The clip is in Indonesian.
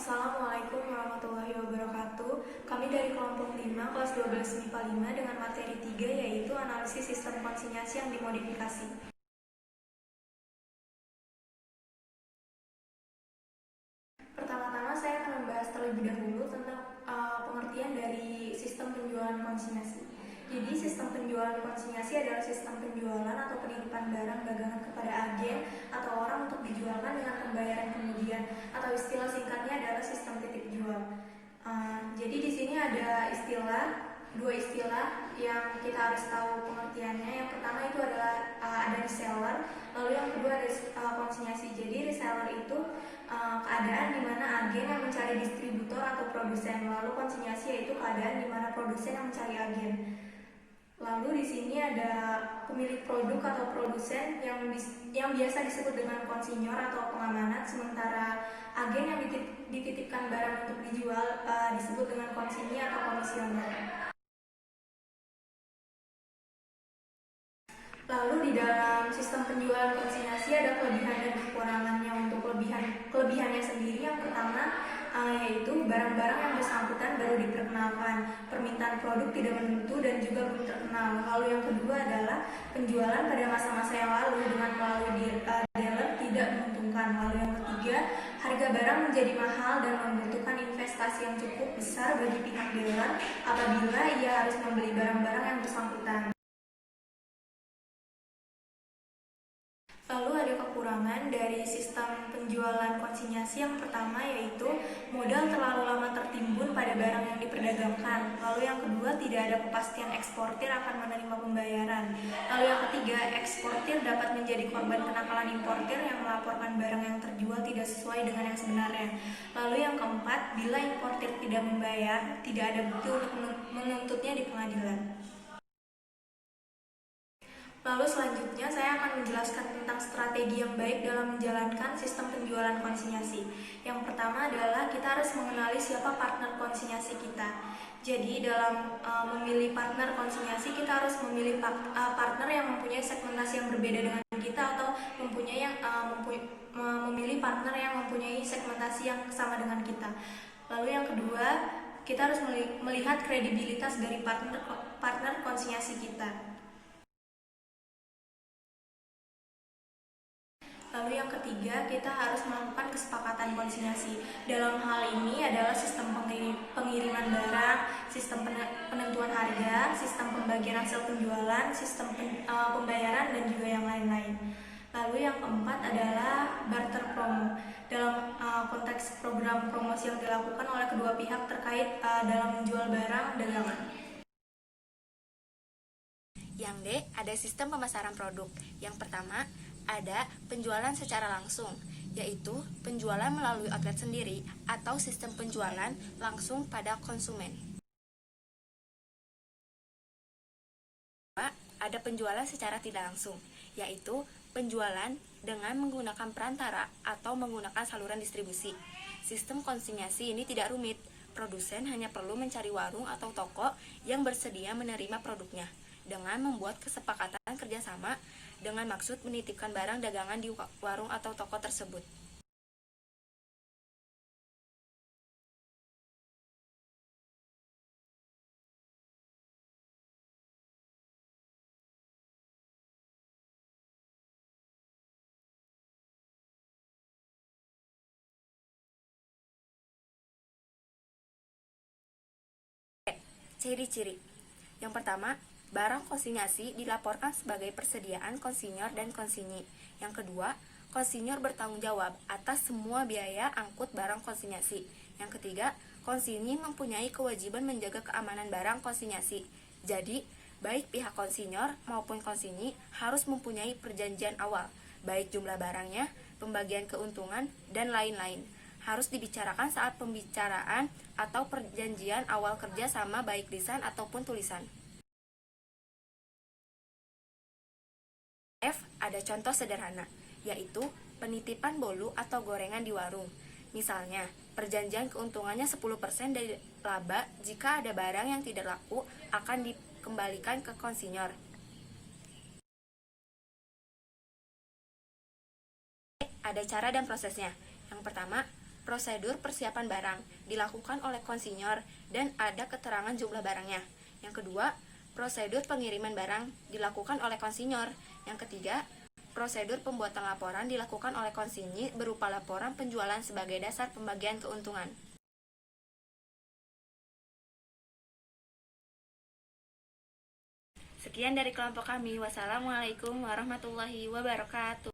Assalamualaikum warahmatullahi wabarakatuh. Kami dari kelompok 5, kelas 12 MIPA 5 dengan materi 3 yaitu analisis sistem konsinyasi yang dimodifikasi. Pertama-tama saya akan membahas terlebih dahulu tentang pengertian dari sistem penjualan konsinyasi. Jadi sistem penjualan konsinyasi adalah sistem penjualan atau penitipan barang dagangan kepada agen atau orang untuk dijualkan dengan pembayaran kemudian, atau istilah singkatnya adalah sistem titip jual. Jadi di sini ada dua istilah yang kita harus tahu pengertiannya. Yang pertama itu adalah ada reseller, lalu yang kedua ada konsinyasi. Jadi reseller itu keadaan di mana agen yang mencari distributor atau produsen, lalu konsinyasi yaitu keadaan di mana produsen yang mencari agen. Lalu di sini ada pemilik produk atau produsen yang biasa disebut dengan konsinyor atau pengamanat, sementara agen yang dititipkan barang untuk dijual disebut dengan konsinyi atau komisioner. Lalu di dalam sistem penjualan konsinyasi ada kelebihan dan kekurangannya. Untuk kelebihannya sendiri, yang pertama yaitu barang-barang yang bersangkutan baru diperkenalkan, permintaan produk tidak menentu dan juga belum terkenal. Lalu yang kedua adalah penjualan pada masa-masa yang lalu dengan melalui dealer tidak menguntungkan. Lalu yang ketiga, harga barang menjadi mahal dan membutuhkan investasi yang cukup besar bagi pihak dealer apabila ia harus membeli barang-barang yang bersangkutan. Lalu ada kekurangan dari sistem penjualan konsinyasi. Yang pertama yaitu modal terlalu lama tertimbun pada barang yang diperdagangkan. Lalu yang kedua, tidak ada kepastian eksportir akan menerima pembayaran. Lalu yang ketiga, eksportir dapat menjadi korban kenakalan importir yang melaporkan barang yang terjual tidak sesuai dengan yang sebenarnya. Lalu yang keempat, bila importir tidak membayar, tidak ada bukti untuk menuntutnya di pengadilan. Lalu selanjutnya saya akan menjelaskan tentang strategi yang baik dalam menjalankan sistem penjualan konsinyasi. Yang pertama adalah kita harus mengenali siapa partner konsinyasi kita. Jadi dalam memilih partner konsinyasi, kita harus memilih partner yang mempunyai segmentasi yang berbeda dengan kita, atau memilih partner yang mempunyai segmentasi yang sama dengan kita. Lalu yang kedua, kita harus melihat kredibilitas dari partner konsinyasi kita. Lalu yang ketiga, kita harus melakukan kesepakatan konsinyasi. Dalam hal ini adalah sistem pengiriman barang, sistem penentuan harga, sistem pembagian hasil penjualan, sistem pembayaran, dan juga yang lain-lain. Lalu yang keempat adalah barter promo. Dalam konteks program promosi yang dilakukan oleh kedua pihak terkait dalam menjual barang dagangan. Yang D, ada sistem pemasaran produk. Yang pertama, ada penjualan secara langsung, yaitu penjualan melalui outlet sendiri atau sistem penjualan langsung pada konsumen. Ada penjualan secara tidak langsung, yaitu penjualan dengan menggunakan perantara atau menggunakan saluran distribusi. Sistem konsinyasi ini tidak rumit, produsen hanya perlu mencari warung atau toko yang bersedia menerima produknya dengan membuat kesepakatan kerjasama dengan maksud menitipkan barang dagangan di warung atau toko tersebut. Ciri-ciri. Yang pertama, barang konsinyasi dilaporkan sebagai persediaan konsinyor dan konsinyi. Yang kedua, konsinyor bertanggung jawab atas semua biaya angkut barang konsinyasi. Yang ketiga, konsinyi mempunyai kewajiban menjaga keamanan barang konsinyasi. Jadi, baik pihak konsinyor maupun konsinyi harus mempunyai perjanjian awal, baik jumlah barangnya, pembagian keuntungan, dan lain-lain. Harus dibicarakan saat pembicaraan atau perjanjian awal kerja sama, baik lisan ataupun tulisan. F, ada contoh sederhana, yaitu penitipan bolu atau gorengan di warung. Misalnya, perjanjian keuntungannya 10% dari laba jika ada barang yang tidak laku akan dikembalikan ke konsinyor. Ada cara dan prosesnya. Yang pertama, Prosedur persiapan barang dilakukan oleh konsinyor dan ada keterangan jumlah barangnya. Yang kedua, prosedur pengiriman barang dilakukan oleh konsinyor. Yang ketiga, prosedur pembuatan laporan dilakukan oleh konsinyi berupa laporan penjualan sebagai dasar pembagian keuntungan. Sekian dari kelompok kami. Wassalamualaikum warahmatullahi wabarakatuh.